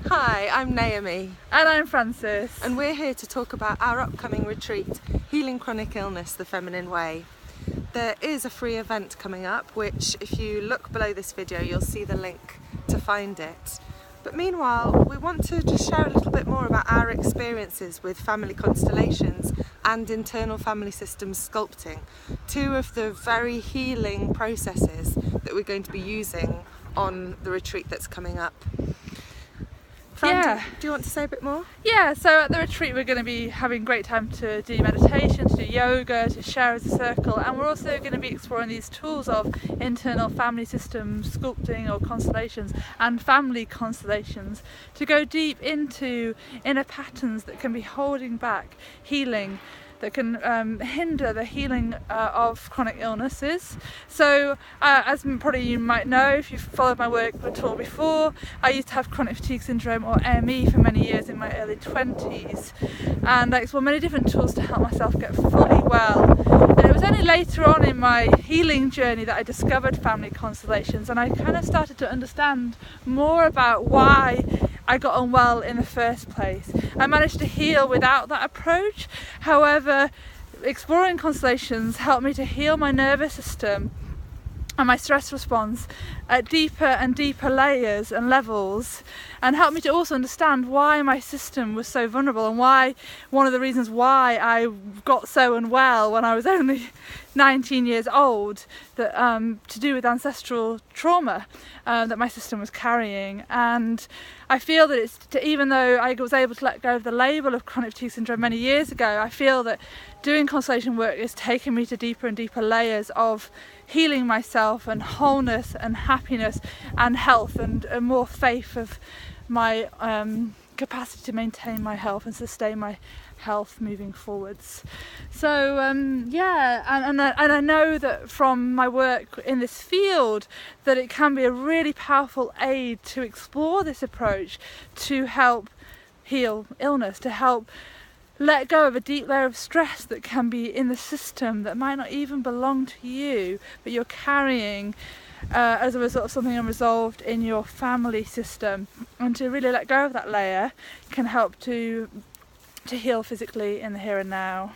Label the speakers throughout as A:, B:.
A: Hi, I'm Naomi.
B: And I'm Frances.
A: And we're here to talk about our upcoming retreat, Healing Chronic Illness the Feminine Way. There is a free event coming up, which if you look below this video, you'll see the link to find it. But meanwhile, we want to just share a little bit more about our experiences with family constellations and internal family systems sculpting, two of the very healing processes that we're going to be using on the retreat that's coming up. Fran, do you want to say a bit more?
B: Yeah, so at the retreat we're going to be having a great time to do meditation, to do yoga, to share as a circle, and we're also going to be exploring these tools of internal family systems, sculpting or constellations, and family constellations to go deep into inner patterns that can be holding back healing, that can hinder the healing of chronic illnesses. So as probably you might know if you've followed my work at all before, I used to have chronic fatigue syndrome or ME for many years in my early 20s, and I explored many different tools to help myself get fully well. And it was only later on in my healing journey that I discovered family constellations, and I kind of started to understand more about why I got unwell in the first place. I managed to heal without that approach. However, exploring constellations helped me to heal my nervous system and my stress response at deeper and deeper layers and levels, and helped me to also understand why my system was so vulnerable, and why one of the reasons why I got so unwell when I was only 19 years old, that to do with ancestral trauma that my system was carrying. And I feel that even though I was able to let go of the label of chronic fatigue syndrome many years ago, I feel that doing constellation work is taking me to deeper and deeper layers of healing myself and wholeness and happiness and health, and more faith of my capacity to maintain my health and sustain my health moving forwards. So and I know that from my work in this field that it can be a really powerful aid to explore this approach to help heal illness, to help let go of a deep layer of stress that can be in the system that might not even belong to you, but you're carrying as a result of something unresolved in your family system. And to really let go of that layer can help to heal physically in the here and now.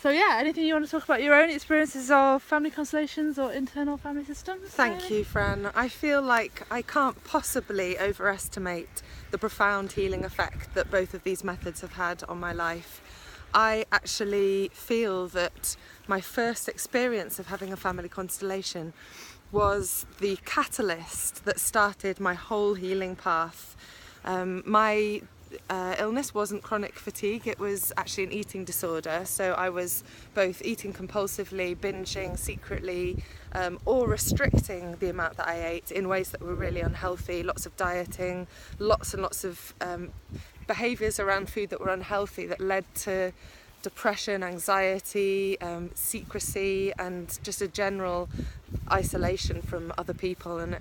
B: So yeah, anything you want to talk about your own experiences of family constellations or internal family systems?
A: Thank you, Fran. I feel like I can't possibly overestimate the profound healing effect that both of these methods have had on my life. I actually feel that my first experience of having a family constellation was the catalyst that started my whole healing path. My illness wasn't chronic fatigue, it was actually an eating disorder. So I was both eating compulsively, binging secretly, or restricting the amount that I ate in ways that were really unhealthy. Lots of dieting, lots and lots of behaviours around food that were unhealthy, that led to depression, anxiety, secrecy, and just a general isolation from other people and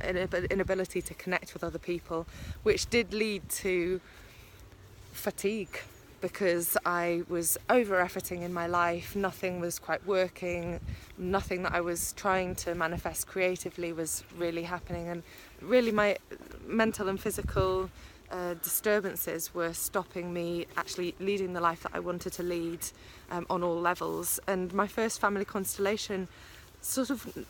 A: inability to connect with other people, which did lead to fatigue, because I was over-efforting in my life. Nothing was quite working, nothing that I was trying to manifest creatively was really happening, and really my mental and physical disturbances were stopping me actually leading the life that I wanted to lead on all levels. And my first family constellation sort of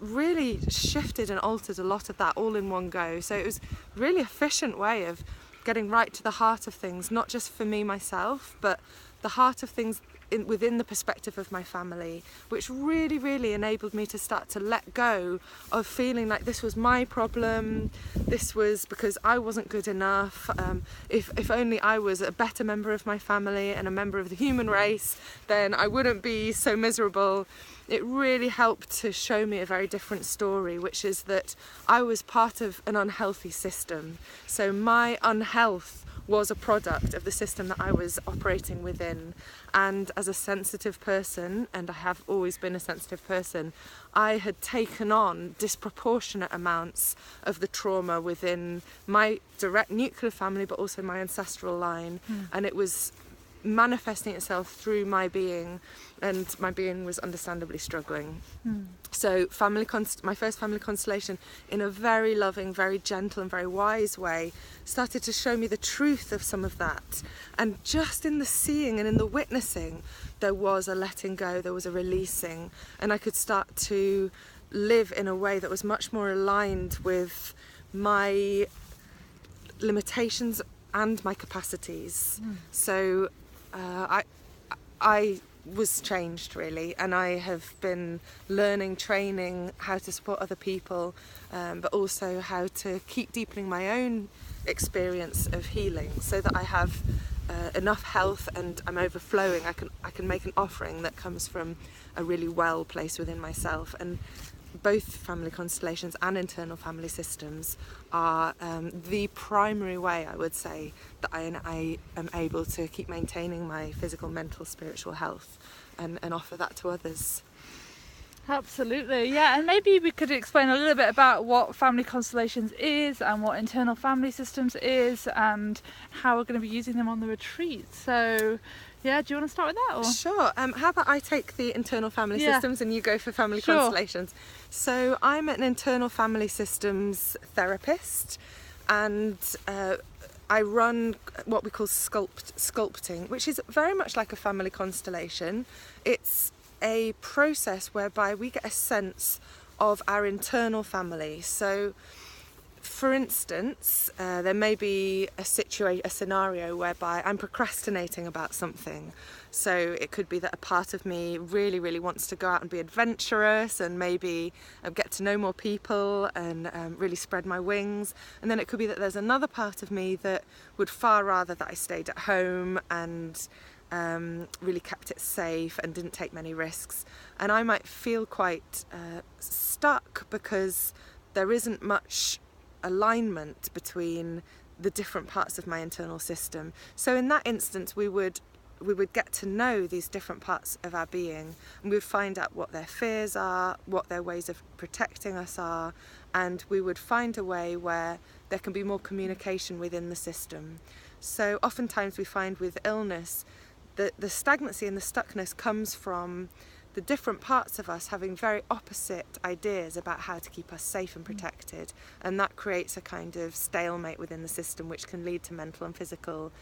A: really shifted and altered a lot of that all in one go. So it was a really efficient way of getting right to the heart of things, not just for me myself, but the heart of things within the perspective of my family, which really enabled me to start to let go of feeling like this was my problem, this was because I wasn't good enough, if only I was a better member of my family and a member of the human race, then I wouldn't be so miserable. It really helped to show me a very different story, which is that I was part of an unhealthy system. So my unhealth was a product of the system that I was operating within. And as a sensitive person, and I have always been a sensitive person, I had taken on disproportionate amounts of the trauma within my direct nuclear family, but also my ancestral line. And it was manifesting itself through my being, and my being was understandably struggling. So my first family constellation, in a very loving, very gentle and very wise way, started to show me the truth of some of that. And just in the seeing and in the witnessing, there was a letting go, there was a releasing, and I could start to live in a way that was much more aligned with my limitations and my capacities. So I was changed, really, and I have been learning, training how to support other people, but also how to keep deepening my own experience of healing, so that I have enough health and I'm overflowing. I can make an offering that comes from a really well place within myself. And both family constellations and internal family systems are the primary way, I would say, that I am able to keep maintaining my physical, mental, spiritual health and offer that to others.
B: Absolutely, yeah. And maybe we could explain a little bit about what family constellations is and what internal family systems is and how we're going to be using them on the retreat. So yeah, do you want to start with that? Or?
A: Sure. How about I take the internal family systems and you go for family constellations? So I'm an internal family systems therapist, and I run what we call sculpting, which is very much like a family constellation. It's a process whereby we get a sense of our internal family. So for instance, there may be a scenario whereby I'm procrastinating about something. So it could be that a part of me really, really wants to go out and be adventurous and maybe get to know more people and really spread my wings. And then it could be that there's another part of me that would far rather that I stayed at home and really kept it safe and didn't take many risks. And I might feel quite stuck because there isn't much alignment between the different parts of my internal system. So in that instance, we would get to know these different parts of our being, and we would find out what their fears are, what their ways of protecting us are, and we would find a way where there can be more communication within the system. So oftentimes we find with illness that the stagnancy and the stuckness comes from the different parts of us having very opposite ideas about how to keep us safe and protected, and that creates a kind of stalemate within the system, which can lead to mental and physical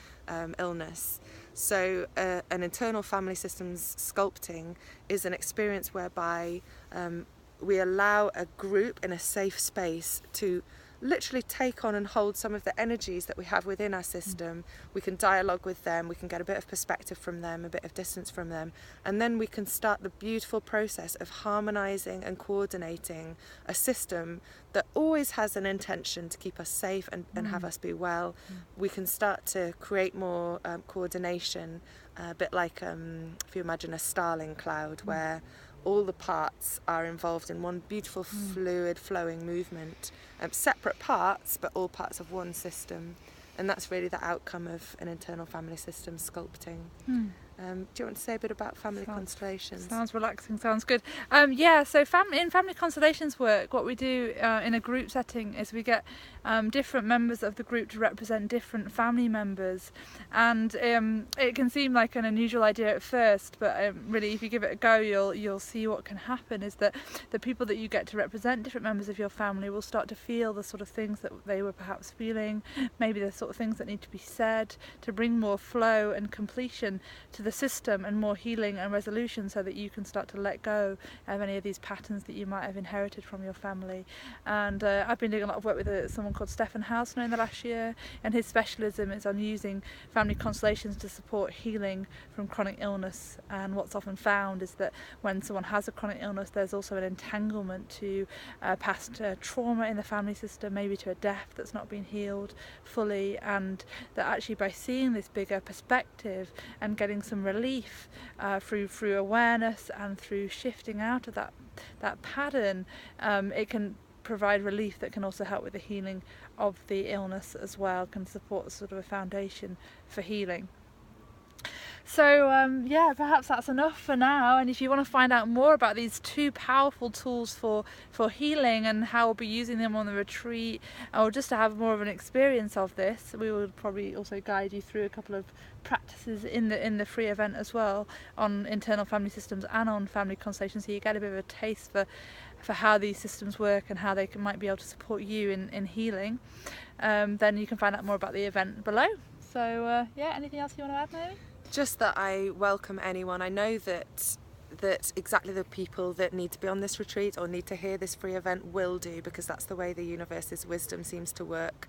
A: illness. So an internal family systems sculpting is an experience whereby we allow a group in a safe space to literally take on and hold some of the energies that we have within our system. We can dialogue with them, we can get a bit of perspective from them, a bit of distance from them, and then we can start the beautiful process of harmonizing and coordinating a system that always has an intention to keep us safe and have us be well. We can start to create more coordination, a bit like if you imagine a starling cloud where all the parts are involved in one beautiful fluid flowing movement, separate parts but all parts of one system, and that's really the outcome of an internal family system sculpting. Do you want to say a bit about family constellations?
B: Sounds relaxing, sounds good. Yeah, so in family constellations work, what we do in a group setting is we get different members of the group to represent different family members, and it can seem like an unusual idea at first, but really if you give it a go, you'll see what can happen is that the people that you get to represent different members of your family will start to feel the sort of things that they were perhaps feeling, maybe the sort of things that need to be said to bring more flow and completion to the system and more healing and resolution, so that you can start to let go of any of these patterns that you might have inherited from your family. And I've been doing a lot of work with someone called Stefan Hausner in the last year, and his specialism is on using family constellations to support healing from chronic illness. And what's often found is that when someone has a chronic illness, there's also an entanglement to past trauma in the family system, maybe to a death that's not been healed fully, and that actually by seeing this bigger perspective and getting some relief through awareness and through shifting out of that pattern, it can provide relief that can also help with the healing of the illness as well, can support sort of a foundation for healing. So yeah, perhaps that's enough for now, and if you want to find out more about these two powerful tools for healing and how we'll be using them on the retreat, or just to have more of an experience of this, we will probably also guide you through a couple of practices in the free event as well, on internal family systems and on family constellations, so you get a bit of a taste for how these systems work and how they might be able to support you in healing. Then you can find out more about the event below. So yeah, anything else you want to add, Naomi?
A: Just that I welcome anyone. I know that exactly the people that need to be on this retreat or need to hear this free event will do, because that's the way the universe's wisdom seems to work.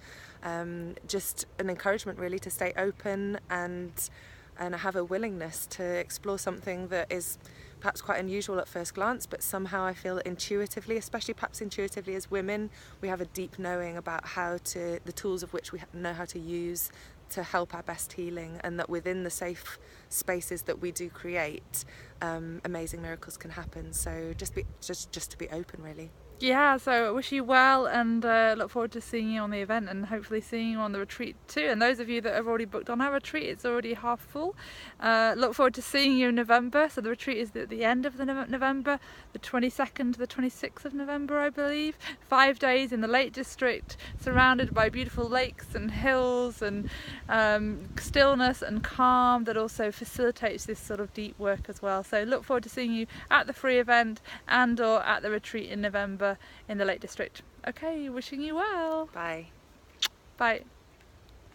A: Just an encouragement really to stay open and have a willingness to explore something that is perhaps quite unusual at first glance, but somehow I feel intuitively, especially perhaps intuitively as women, we have a deep knowing about the tools of which we know how to use to help our best healing, and that within the safe spaces that we do create, amazing miracles can happen. So just to be open, really.
B: Yeah, so I wish you well, and look forward to seeing you on the event, and hopefully seeing you on the retreat too. And those of you that have already booked on our retreat, it's already half full. Look forward to seeing you in November. So the retreat is at the end of the November, the 22nd to the 26th of November, I believe. 5 days in the Lake District, surrounded by beautiful lakes and hills and stillness and calm that also facilitates this sort of deep work as well. So look forward to seeing you at the free event and or at the retreat in November in the Lake District. Okay, wishing you well.
A: Bye.
B: Bye.